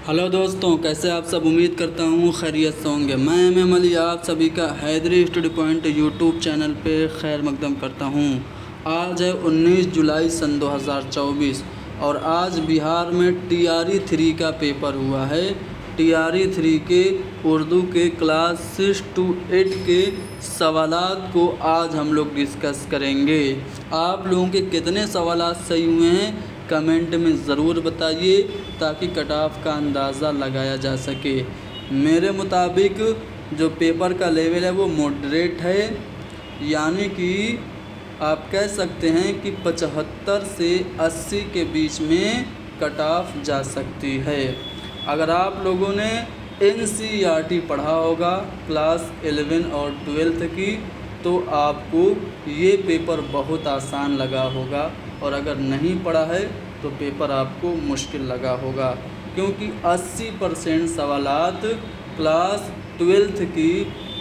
Hello दोस्तों, कैसे आप सब। उम्मीद करता हूँ खैरियत से होंगे। मैं एम अली आप सभी का Haidari study point YouTube channel पे खैर मकदम करता हूँ। आज है 19 जुलाई सन 2024 और आज बिहार में TRE 3 का पेपर हुआ है। TRE 3 के उर्दू के क्लास 6 to 8 के सवालात को आज हम लोग डिस्कस करेंगे। आप लोगों के कितने सवालात सही हुए हैं कमेंट में ज़रूर बताइए ताकि कट ऑफ का अंदाज़ा लगाया जा सके। मेरे मुताबिक जो पेपर का लेवल है वो मॉडरेट है, यानी कि आप कह सकते हैं कि 75 से 80 के बीच में कट ऑफ जा सकती है। अगर आप लोगों ने NCERT पढ़ा होगा क्लास 11 और 12 की तो आपको ये पेपर बहुत आसान लगा होगा, और अगर नहीं पढ़ा है तो पेपर आपको मुश्किल लगा होगा, क्योंकि 80% सवालात क्लास 12 की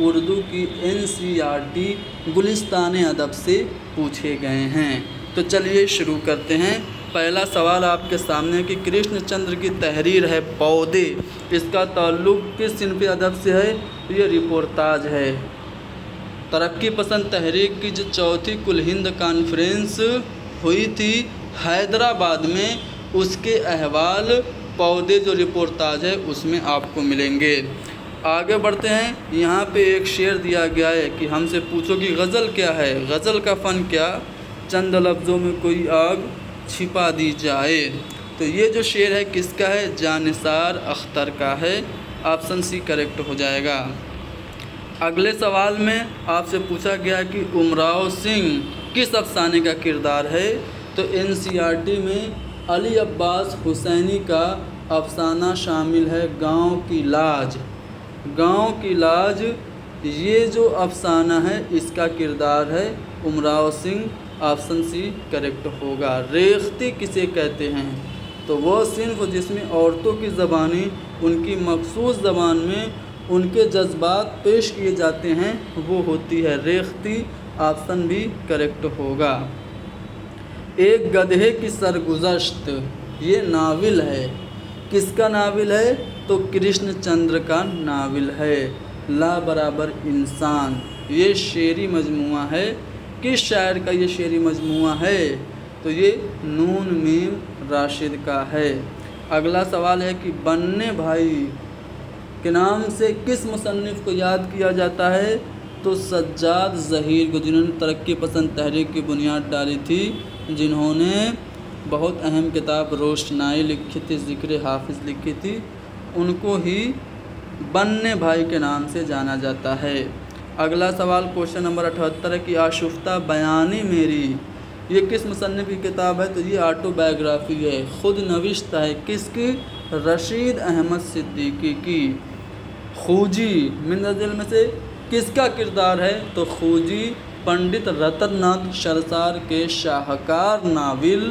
उर्दू की NCERT गुलिस्तान अदब से पूछे गए हैं। तो चलिए शुरू करते हैं। पहला सवाल आपके सामने कि कृष्णचंद्र की तहरीर है पौधे, इसका ताल्लुक़ किस सिन्फ़ अदब से है? ये रिपोर्टाज है। तरक्की पसंद तहरीक की जो चौथी कुल हिंद कॉन्फ्रेंस हुई थी हैदराबाद में, उसके अहवाल पौधे जो रिपोर्टाज है उसमें आपको मिलेंगे। आगे बढ़ते हैं। यहाँ पे एक शेर दिया गया है कि हमसे पूछो कि गज़ल क्या है, गज़ल का फ़न क्या, चंद लफ्ज़ों में कोई आग छिपा दी जाए। तो ये जो शेर है किसका है? जानिसार अख्तर का है। ऑप्शन सी करेक्ट हो जाएगा। अगले सवाल में आपसे पूछा गया कि उमराव सिंह किस अफसाने का किरदार है? तो NCERT में अली अब्बास हुसैनी का अफसाना शामिल है गांव की लाज। गांव की लाज ये जो अफसाना है इसका किरदार है Umrao Singh. Option C correct होगा। रेख्ती किसे कहते हैं? तो वो सिन्फ जिसमें औरतों की ज़बानी उनकी मखसूस ज़बान में उनके जज्बात पेश किए जाते हैं वो होती है रेख्ती। ऑप्शन भी करेक्ट होगा। एक गधे की सरगुज़श्त ये नाविल है, किसका नाविल है? तो कृष्णचंद्र का नाविल है। ला बराबर इंसान ये शेरी मजमुआ है। किस शायर का ये शेरी मजमुआ है? तो ये नून मीम राशिद का है। अगला सवाल है कि बन्ने भाई के नाम से किस मुसन्निफ़ को याद किया जाता है? तो सज्जाद ज़हीर को, जिन्होंने तरक्की पसंद तहरीक की बुनियाद डाली थी, जिन्होंने बहुत अहम किताब रोशनाई लिखी थी, ज़िक्र हाफिज़ लिखी थी, उनको ही बन्ने भाई के नाम से जाना जाता है। अगला सवाल क्वेश्चन नंबर 78 है कि आशुफ्ता बयानी मेरी ये किस मुसन्निफ़ की किताब है? तो ये ऑटोबायोग्राफी है, ख़ुद नविश्त है। किसकी? रशीद अहमद सिद्दीकी की। खूजी मिनज़िल में से किसका किरदार है? तो खूजी पंडित रतननाथ शरसार के शाहकार नाविल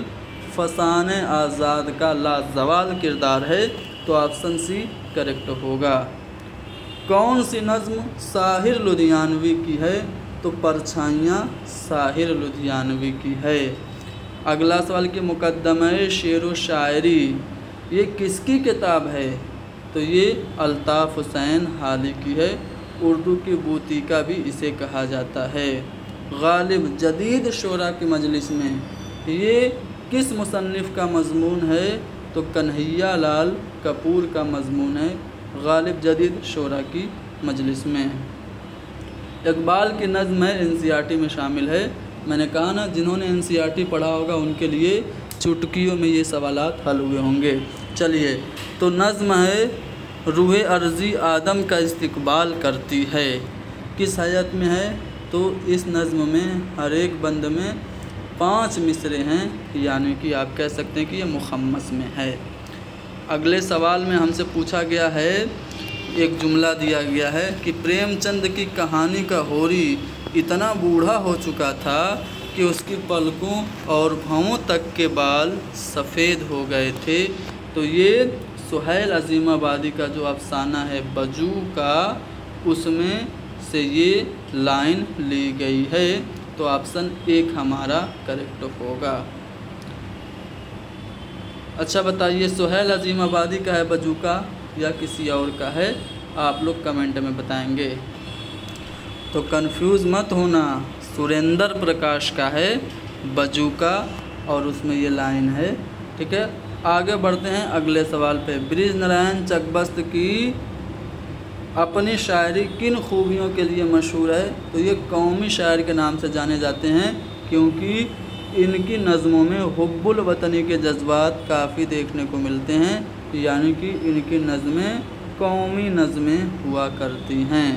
फसाने आज़ाद का लाजवाल किरदार है। तो ऑप्शन सी करेक्ट होगा। कौन सी नज़्म साहिर लुधियानवी की है? तो परछाइयाँ साहिर लुधियानवी की है। अगला सवाल कि मुक़द्दमे शेर व शायरी ये किसकी किताब है? तो ये अल्ताफ़ हुसैन हाली की है। उर्दू की बूतिका भी इसे कहा जाता है। गालिब जदीद शोरा की मजलिस में ये किस मुसन्निफ़ का मज़मून है? तो कन्हैया लाल कपूर का मज़मून है गालिब जदीद शोरा की मजलिस में। इकबाल की नज़्म है NCERT में शामिल है। मैंने कहा ना, जिन्होंने NCERT पढ़ा होगा उनके लिए चुटकियों में ये सवालात हल हुए होंगे। चलिए, तो नज़्म है रूहे अर्ज़ी आदम का इस्तकबाल करती है, किस हैत में है? तो इस नज़्म में हर एक बंद में 5 मिसरे हैं, यानी कि आप कह सकते हैं कि ये मुखम्मस में है। अगले सवाल में हमसे पूछा गया है, एक जुमला दिया गया है कि प्रेमचंद की कहानी का होरी इतना बूढ़ा हो चुका था कि उसकी पलकों और भौं तक के बाल सफ़ेद हो गए थे। तो ये सुहैल अज़ीमाबादी का जो अफसाना है बजू का, उसमें से ये लाइन ली गई है। तो ऑप्शन 1 हमारा करेक्ट होगा। अच्छा बताइए, सुहेल अजीम आबादी का है बजूका या किसी और का है? आप लोग कमेंट में बताएंगे। तो कंफ्यूज मत होना, सुरेंद्र प्रकाश का है बजूका और उसमें ये लाइन है। ठीक है, आगे बढ़ते हैं अगले सवाल पे। ब्रिज नारायण चकबस्त की अपनी शायरी किन खूबियों के लिए मशहूर है? तो ये कौमी शायर के नाम से जाने जाते हैं क्योंकि इनकी नज़मों में हुब्बुल वतनी के जज्बात काफ़ी देखने को मिलते हैं, यानी कि इनकी नज़में कौमी नज़में हुआ करती हैं।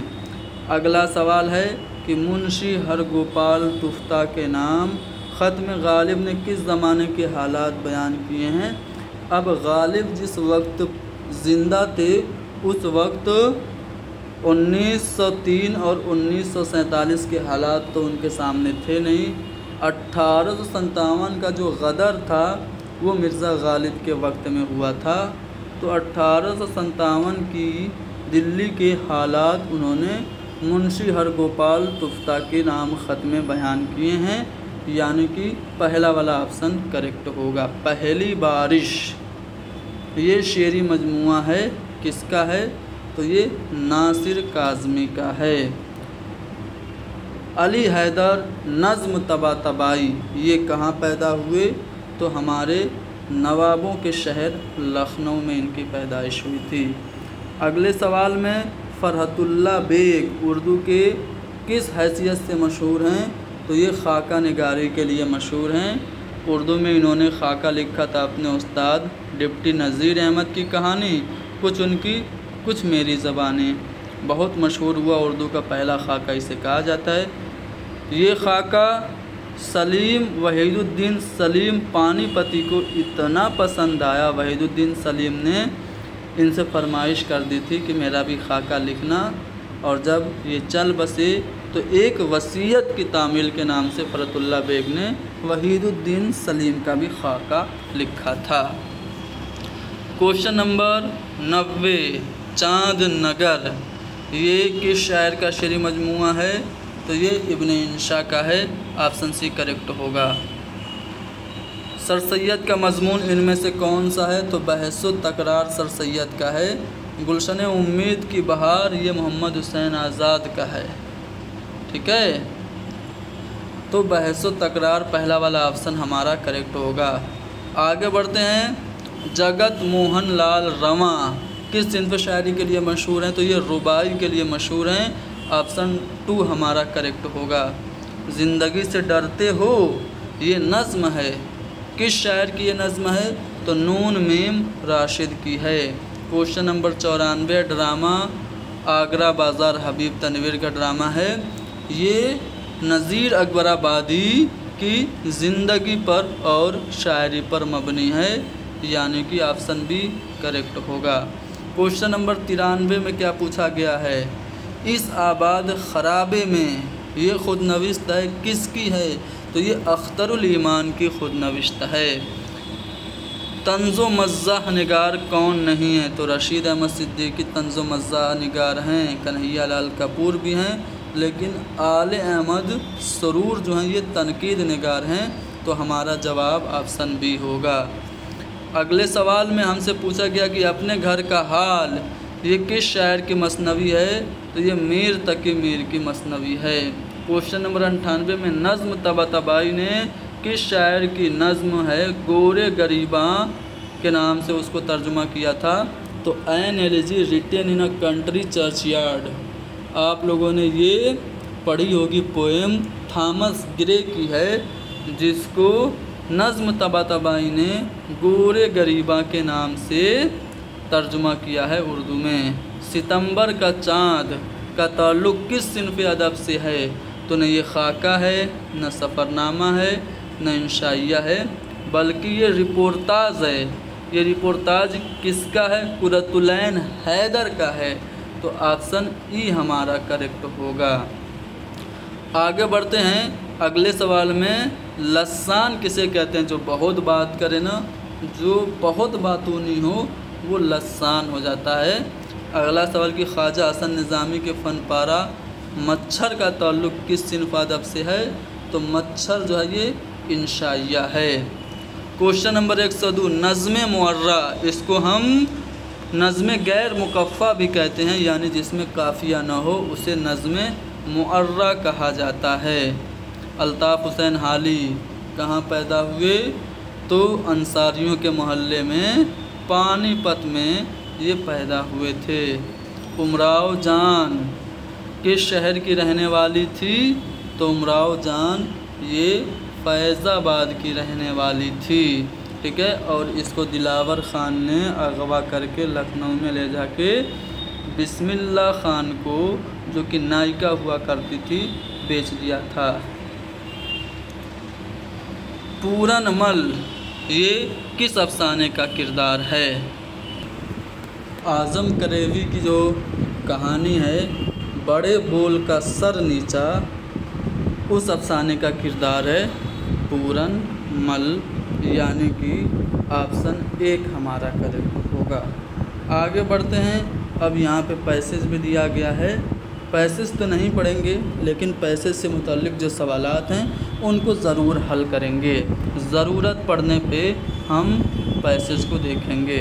अगला सवाल है कि मुंशी हरगोपाल तुफ्ता के नाम ख़त्म गालिब ने किस ज़माने के हालात बयान किए हैं? अब गालिब जिस वक्त ज़िंदा थे उस वक्त 1903 और 1947 के हालात तो उनके सामने थे नहीं। 1857 का जो गदर था वो मिर्ज़ा गालिब के वक्त में हुआ था। तो 1857 की दिल्ली के हालात उन्होंने मुंशी हरगोपाल तुफ्ता के नाम ख़त में बयान किए हैं, यानी कि पहला वाला ऑप्शन करेक्ट होगा। पहली बारिश ये शेरी मजमुआ है, किसका है? तो ये नासिर काज़मी का है। अली हैदर नज़्म तबातबाई ये कहाँ पैदा हुए? तो हमारे नवाबों के शहर लखनऊ में इनकी पैदाइश हुई थी। अगले सवाल में फ़रहतुल्लाह बेग उर्दू के किस हैसियत से मशहूर हैं? तो ये खाका निगारी के लिए मशहूर हैं। उर्दू में इन्होंने खाका लिखा था अपने उस्ताद डिप्टी नज़ीर अहमद की कहानी, कुछ उनकी कुछ मेरी ज़बानें, बहुत मशहूर हुआ। उर्दू का पहला खाका इसे कहा जाता है। ये खाका सलीम वहीदुद्दीन सलीम पानीपती को इतना पसंद आया, वहीदुद्दीन सलीम ने इनसे फरमाइश कर दी थी कि मेरा भी खाका लिखना, और जब ये चल बसे तो एक वसीयत की तामील के नाम से फ़रहतुल्लाह बेग ने वहीदुद्दीन सलीम का भी खाका लिखा था। क्वेश्चन नंबर 90, चाँद नगर ये किस शायर का शेरी मजमुआ है? तो ये इब्न इंशा का है। ऑप्शन सी करेक्ट होगा। सर सैयद का मजमून इनमें से कौन सा है? तो बहसो तकरार सर सैयद का है। गुलशन उम्मीद की बहार ये मोहम्मद हुसैन आज़ाद का है। ठीक है, तो बहसो तकरार पहला वाला ऑप्शन हमारा करेक्ट होगा। आगे बढ़ते हैं। जगत मोहन लाल रमा किस सिंफ शायरी के लिए मशहूर हैं? तो ये रुबाई के लिए मशहूर हैं। ऑप्शन 2 हमारा करेक्ट होगा। ज़िंदगी से डरते हो ये नज़्म है, किस शायर की ये नज़्म है? तो नून मीम राशिद की है। क्वेश्चन नंबर 94, ड्रामा आगरा बाज़ार हबीब तनवीर का ड्रामा है। ये नज़ीर अकबराबादी की ज़िंदगी पर और शायरी पर मबनी है, यानी कि ऑप्शन बी करेक्ट होगा। क्वेश्चन नंबर 93 में क्या पूछा गया है? इस आबाद खराबे में ये खुद नविश्त है, किसकी है? तो ये अख्तरुल ईमान की खुद नविश्त है। तंज़ो मज़्ज़ाह निगार कौन नहीं है? तो रशीद अहमद सिद्दीकी तंज़ो मज़्ज़ाह निगार हैं। कन्हैया लाल कपूर भी हैं, लेकिन आले अहमद सरूर जो हैं ये तनकीद निगार हैं। तो हमारा जवाब ऑप्शन बी होगा। अगले सवाल में हमसे पूछा गया कि अपने घर का हाल ये किस शायर की मसनवी है? तो ये मीर तकी मीर की मसनवी है। क्वेश्चन नंबर 98 में नज़्म तबातबाई ने किस शायर की नज़्म है गोरे गरीबा के नाम से उसको तर्जुमा किया था? तो an elegy written in a country churchyard, आप लोगों ने ये पढ़ी होगी पोएम, थॉमस ग्रे की है, जिसको नज़्म तबातबाई ने गोरे गरीबा के नाम से तर्जुमा किया है उर्दू में। सितंबर का चाँद का ताल्लुक़ किस सिन्फ़ अदब से है? तो न ये खाका है, न सफ़रनामा है, न इंशाइया है, बल्कि ये रिपोर्टाज है। ये रिपोर्टाज किसका है? कुरतुलैन हैदर का है। तो ऑप्शन ई हमारा करेक्ट होगा। आगे बढ़ते हैं। अगले सवाल में लसान किसे कहते हैं? जो बहुत बात करे ना, जो बहुत बातूनी हो वो लसान हो जाता है। अगला सवाल कि ख्वाजा हसन निज़ामी के फ़न पारा मच्छर का ताल्लुक़ किस सिन्फ़ अदब से है? तो मच्छर जो है ये इंशाइया है। क्वेश्चन नंबर 102 नज़्म मुअर्रा, इसको हम नज़्म गैर मुकफ़ा भी कहते हैं, यानी जिसमें काफ़िया न हो उसे नज़्म मुअर्रा कहा जाता है। अल्ताफ़ हुसैन हाली कहाँ पैदा हुए? तो अंसारियों के मोहल्ले में पानीपत में ये पैदा हुए थे। उमराव जान किस शहर की रहने वाली थी? तो उमराव जान ये फैज़ाबाद की रहने वाली थी, ठीक है। और इसको दिलावर ख़ान ने अगवा करके लखनऊ में ले जाके बिस्मिल्लाह ख़ान को, जो कि नायिका हुआ करती थी, बेच दिया था। पूरनमल ये किस अफसाने का किरदार है? आज़म करेवी की जो कहानी है बड़े बोल का सर नीचा, उस अफसाने का किरदार है पूरनमल, यानी कि ऑप्शन 1 हमारा करेक्ट होगा। आगे बढ़ते हैं। अब यहाँ पे पैसेज भी दिया गया है। पैसेज तो नहीं पढ़ेंगे, लेकिन पैसेज से मुताल्लिक़ जो सवालात हैं उनको ज़रूर हल करेंगे। ज़रूरत पड़ने पे हम पैसेज को देखेंगे।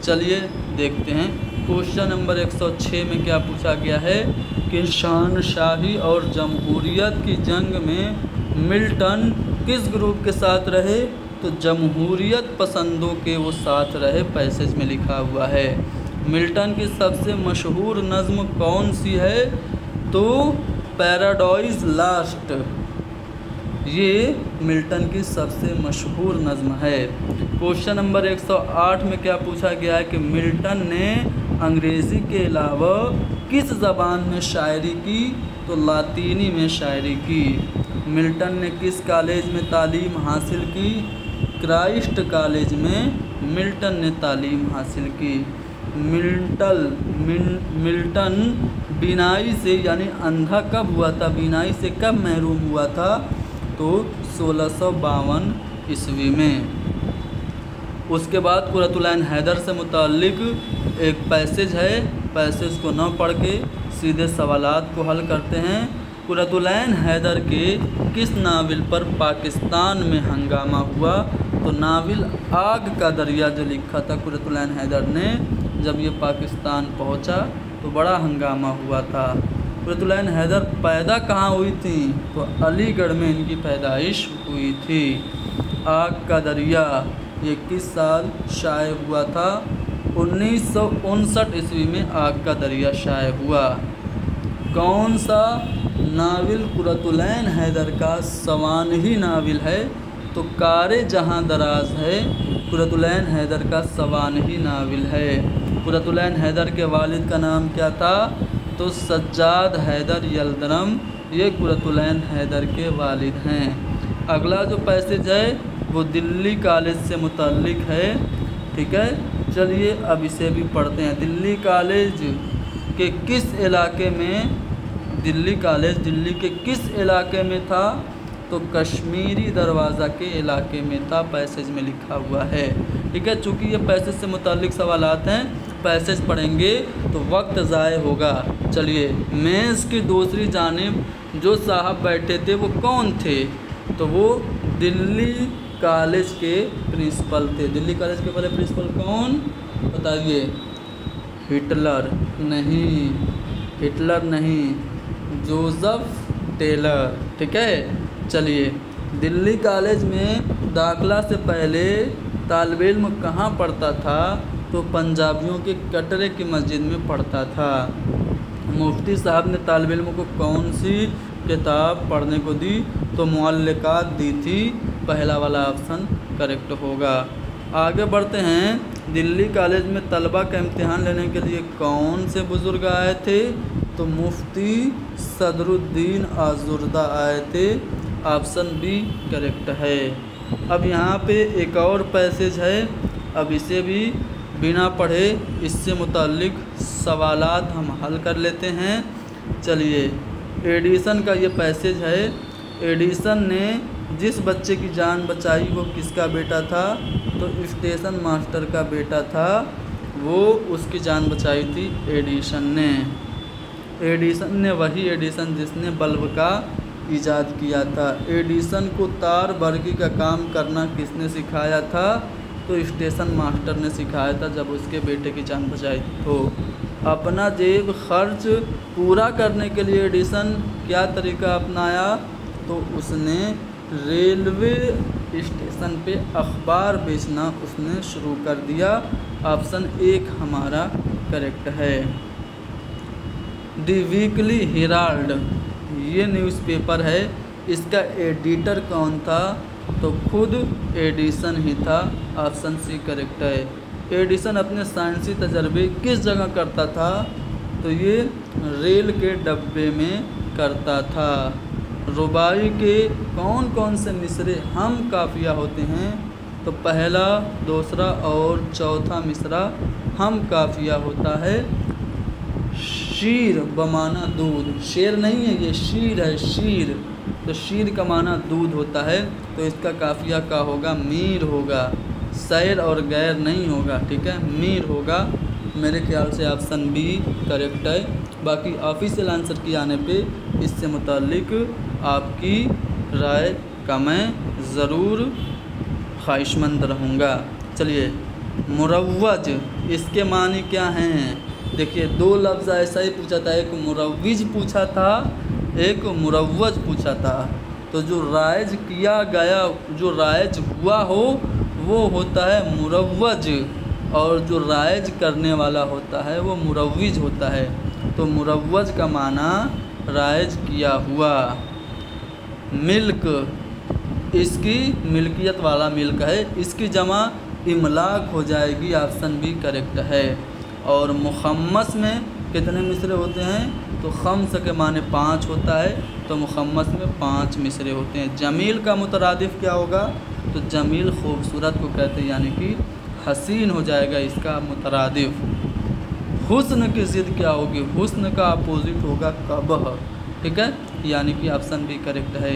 चलिए देखते हैं। क्वेश्चन नंबर 106 में क्या पूछा गया है कि शहनशाही और जमहूरियत की जंग में मिल्टन किस ग्रुप के साथ रहे? तो जमहूरियत पसंदों के वो साथ रहे, पैसेज में लिखा हुआ है। मिल्टन की सबसे मशहूर नज़्म कौन सी है? तो पैराडाइज लास्ट, ये मिल्टन की सबसे मशहूर नज़्म है। क्वेश्चन नंबर 108 में क्या पूछा गया है कि मिल्टन ने अंग्रेज़ी के अलावा किस ज़बान में शायरी की? तो लातीनी में शायरी की। मिल्टन ने किस कॉलेज में तालीम हासिल की? क्राइस्ट कॉलेज में मिल्टन ने तालीम हासिल की। मिल्टन बीनाई से, यानी अंधा कब हुआ था, बीनाई से कब महरूम हुआ था? तो 1652 ईस्वी में। उसके बाद कुरतुलैन हैदर से मुताल्लिक़ एक पैसेज है, पैसेज को न पढ़ के सीधे सवालात को हल करते हैं। कुरतुलैन हैदर के किस नावल पर पाकिस्तान में हंगामा हुआ? तो नावल आग का दरिया जो लिखा था कुरतुलैन हैदर ने, जब ये पाकिस्तान पहुंचा तो बड़ा हंगामा हुआ था। कुरतुलैन हैदर पैदा कहाँ हुई थी? तो अलीगढ़ में इनकी पैदाइश हुई थी। आग का दरिया ये किस साल शाये हुआ था? 1959 ईस्वी में आग का दरिया शाये हुआ। कौन सा नावल कुरतुलैन हैदर का सवानही नावल है? तो कारे जहाँ दराज है कुरतुलैन हैदर का सवानही नावल है। कुरतुलैन हैदर के वालिद का नाम क्या था? तो सज्जाद हैदर यल्दरम, ये कुरतुलैन हैदर के वालिद हैं। अगला जो पैसेज है वो दिल्ली कॉलेज से मुताल्लिक़ है, ठीक है। चलिए अब इसे भी पढ़ते हैं। दिल्ली कॉलेज के किस इलाके में, दिल्ली कॉलेज दिल्ली के किस इलाके में था? तो कश्मीरी दरवाज़ा के इलाके में था, पैसेज में लिखा हुआ है, ठीक है। चूँकि ये पैसेज से मुताल्लिक़ सवालात हैं, पैसेज पढ़ेंगे तो वक्त ज़ाय होगा। चलिए, मेज़ की दूसरी जानिब जो साहब बैठे थे वो कौन थे? तो वो दिल्ली कॉलेज के प्रिंसिपल थे। दिल्ली कॉलेज के पहले प्रिंसिपल कौन बताइए? हिटलर नहीं, जोसेफ टेलर, ठीक है। चलिए, दिल्ली कॉलेज में दाखिला से पहले तालिब इल्म कहाँ पढ़ता था? तो पंजाबियों के कटरे की मस्जिद में पढ़ता था। मुफ्ती साहब ने तालिब इल्म को कौन सी किताब पढ़ने को दी? तो मुअल्लिकात दी थी, पहला वाला ऑप्शन करेक्ट होगा। आगे बढ़ते हैं। दिल्ली कॉलेज में तलबा का इम्तिहान लेने के लिए कौन से बुज़ुर्ग आए थे? तो मुफ्ती सदरुद्दीन आजुर्दा आए थे, ऑप्शन बी करेक्ट है। अब यहाँ पे एक और पैसेज है, अब इसे भी बिना पढ़े इससे मुताल्लिक़ सवालात हम हल कर लेते हैं। चलिए, एडिसन का ये पैसेज है। एडिसन ने जिस बच्चे की जान बचाई वो किसका बेटा था? तो स्टेशन मास्टर का बेटा था, वो उसकी जान बचाई थी एडिसन ने। एडिसन ने, वही एडिसन जिसने बल्ब का ईजाद किया था। एडिसन को तार बरकी का काम करना किसने सिखाया था? तो स्टेशन मास्टर ने सिखाया था जब उसके बेटे की जान बचाई तो। अपना जेब खर्च पूरा करने के लिए एडिसन क्या तरीका अपनाया? तो उसने रेलवे स्टेशन पे अखबार बेचना उसने शुरू कर दिया। ऑप्शन 1 हमारा करेक्ट है। द वीकली हेराल्ड ये न्यूज़पेपर है, इसका एडिटर कौन था? तो खुद एडिसन ही था। ऑप्शन सी करेक्ट है। एडिसन अपने साइंसी तजर्बे किस जगह करता था? तो ये रेल के डब्बे में करता था। रुबाई के कौन कौन से मिसरे हम काफिया होते हैं? तो पहला, दूसरा और चौथा मिसरा हम काफिया होता है। शीर बमाना दूध, शेर नहीं है ये, शीर है, शीर। तो शीर का माना दूध होता है, तो इसका काफिया का होगा मीर होगा, सैर और गैर नहीं होगा। ठीक है, मीर होगा। मेरे ख्याल से ऑप्शन बी करेक्ट है। बाकी ऑफिशियल आंसर की आने पे इससे मुताल्लिक आपकी राय का मैं ज़रूर ख्वाहिशमंद रहूँगा। चलिए, मुरव्वज इसके मानी क्या हैं? देखिए, 2 लफ्ज़ ऐसा ही पूछा था, एक मुरव्विज पूछा था, एक मुरव्वज पूछा था। तो जो राइज किया गया, जो राइज हुआ हो वो होता है मुरव्वज, और जो राइज करने वाला होता है वो मुरव्विज होता है। तो मुरव्वज का माना राइज किया हुआ। मिल्क, इसकी मिल्कियत वाला मिल्क है, इसकी जमा इमलाक हो जाएगी। ऑप्शन बी करेक्ट है। और मुखम्मस में कितने मिसरे होते हैं? तो खम्स के माने 5 होता है, तो मुखम्मस में 5 मिसरे होते हैं। जमील का मुतरादिफ क्या होगा? तो जमील खूबसूरत को कहते हैं, यानी कि हसीन हो जाएगा इसका मुतरादिफ। हुस्न की ज़िद क्या होगी? हुस्न का अपोजिट होगा कबह। ठीक है, यानी कि ऑप्शन बी करेक्ट है।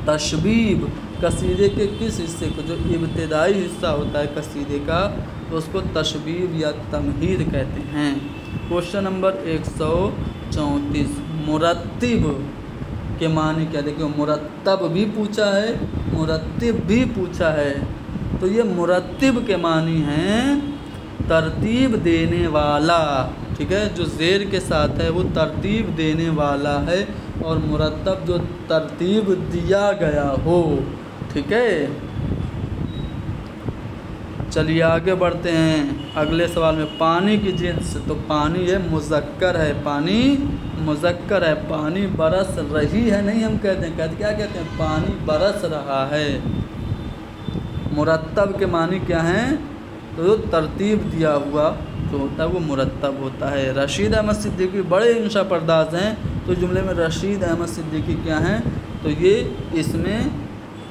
तशबीब, कसीदे के किस हिस्से को, जो इब्तिदाई हिस्सा होता है कसीदे का, तो उसको तशबीब या तमहीद कहते हैं। क्वेश्चन नंबर 134, मुरत्तिब के माने क्या? देखिए, मुरत्तब भी पूछा है, मुरत्तिब भी पूछा है। तो ये मुरत्तिब के मानी हैं तरतीब देने वाला। ठीक है, जो ज़ेर के साथ है वो तरतीब देने वाला है, और मुरत्तब जो तरतीब दिया गया हो। ठीक है, चलिए आगे बढ़ते हैं अगले सवाल में। पानी की जिन्स, तो पानी है मुज़क्कर है, पानी मुज़क्कर है। पानी बरस रही है नहीं हम कहते हैं, क्या कहते हैं? पानी बरस रहा है। मुरत्तब के मानी क्या हैं? तो जो तरतीब दिया हुआ जो होता है वो मुरत्तब होता है। रशीद अहमद सिद्दीकी बड़े इंशा पर्दाज हैं, तो जुमले में रशीद अहमद सिद्दीकी क्या हैं? तो ये इसमें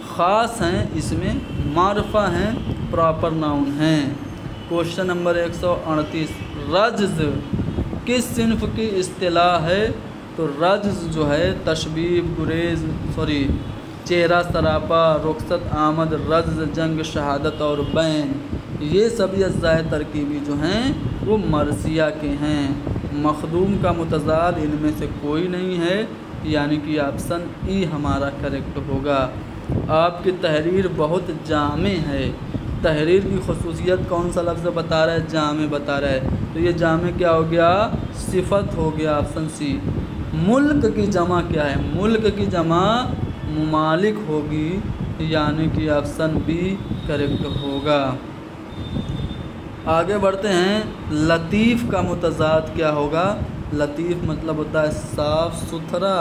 ख़ास हैं, इसमें मारफा हैं, प्रॉपर नाउन हैं। क्वेश्चन नंबर 138, रज्ज़ किस सिन्फ की इस्तिलाह है? तो रज्ज़ जो है तशबीब, गुरेज, चेहरा सरापा, रुखसत आमद, रज्ज़, जंग, शहादत और बैन, ये सभी अज़्ज़ाए तरकीबी जो हैं वो मरसिया के हैं। मखदूम का मुतज़ाद इनमें से कोई नहीं है, यानी कि ऑप्शन ई हमारा करेक्ट होगा। आपकी तहरीर बहुत जामे है। तहरीर की खुसूसियत कौन सा लफ्ज़ बता रहा है? जामे बता रहा है। तो ये जामे क्या हो गया? सिफत हो गया, ऑप्शन सी। मुल्क की जमा क्या है? मुल्क की जमा मुमालिक होगी, यानी कि ऑप्शन बी करेक्ट होगा। आगे बढ़ते हैं। लतीफ़ का मुतज़ाद क्या होगा? लतीफ़ मतलब होता है साफ़ सुथरा,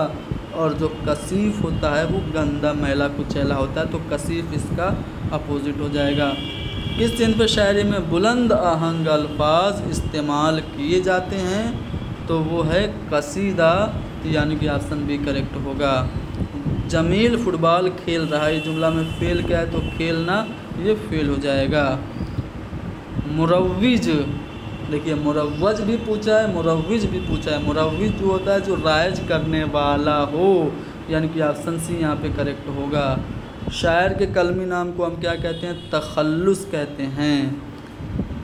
और जो कसीफ़ होता है वो गंदा मैला कुचैला होता है, तो कसीफ़ इसका अपोजिट हो जाएगा। किस सिन्फ़ शायरी में बुलंद आहंग अल्फाज इस्तेमाल किए जाते हैं? तो वो है कसीदा, यानी कि ऑप्शन बी करेक्ट होगा। जमील फुटबॉल खेल रहा है, जुमला में फेल क्या है? तो खेलना, ये फेल हो जाएगा। मुरव्विज, देखिए मुरव्वज भी पूछा है, मुरव्विज भी पूछा है। मुरव्विज जो होता है जो राइज करने वाला हो, यानी कि ऑप्शन सी यहाँ पे करेक्ट होगा। शायर के कलमी नाम को हम क्या कहते हैं? तखल्लुस कहते हैं।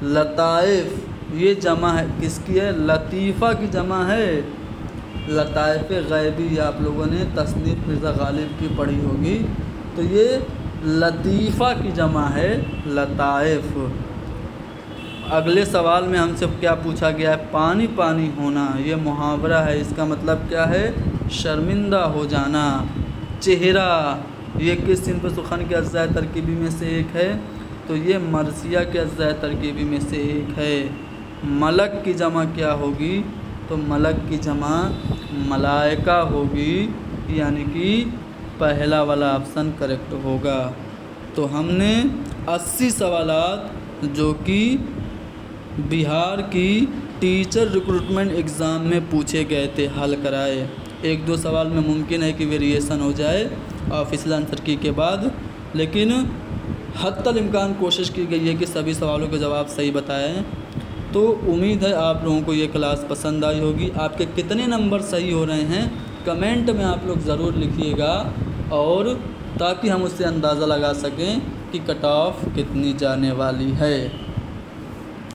लताइफ ये जमा है किसकी है? लतीफ़ा की जमा है। लताइफ़ ग़ैबी, ये आप लोगों ने तसनीफ़ मिर्ज़ा गालिब की पढ़ी होगी। तो ये लतीफ़ा की जमा है लताइफ़। अगले सवाल में हमसे क्या पूछा गया है, पानी पानी होना, ये मुहावरा है, इसका मतलब क्या है, शर्मिंदा हो जाना। चेहरा, ये किस सिनफ़ सुख़न के अज़्ज़ाए तरकीबी में से एक है, तो ये मरसिया के अज़्ज़ाए तरकीबी में से एक है। मलक की जमा क्या होगी, तो मलक की जमा मलाइका होगी, यानी कि पहला वाला ऑप्शन करेक्ट होगा। तो हमने 80 सवालात जो कि बिहार की टीचर रिक्रूटमेंट एग्ज़ाम में पूछे गए थे हल कराए। एक दो सवाल में मुमकिन है कि वेरिएशन हो जाए ऑफिशियल आंसर की के बाद, लेकिन हत्तल इम्कान कोशिश की गई है कि सभी सवालों के जवाब सही बताएं। तो उम्मीद है आप लोगों को ये क्लास पसंद आई होगी। आपके कितने नंबर सही हो रहे हैं कमेंट में आप लोग ज़रूर लिखिएगा, और ताकि हम उससे अंदाज़ा लगा सकें कि कट ऑफ कितनी जाने वाली है।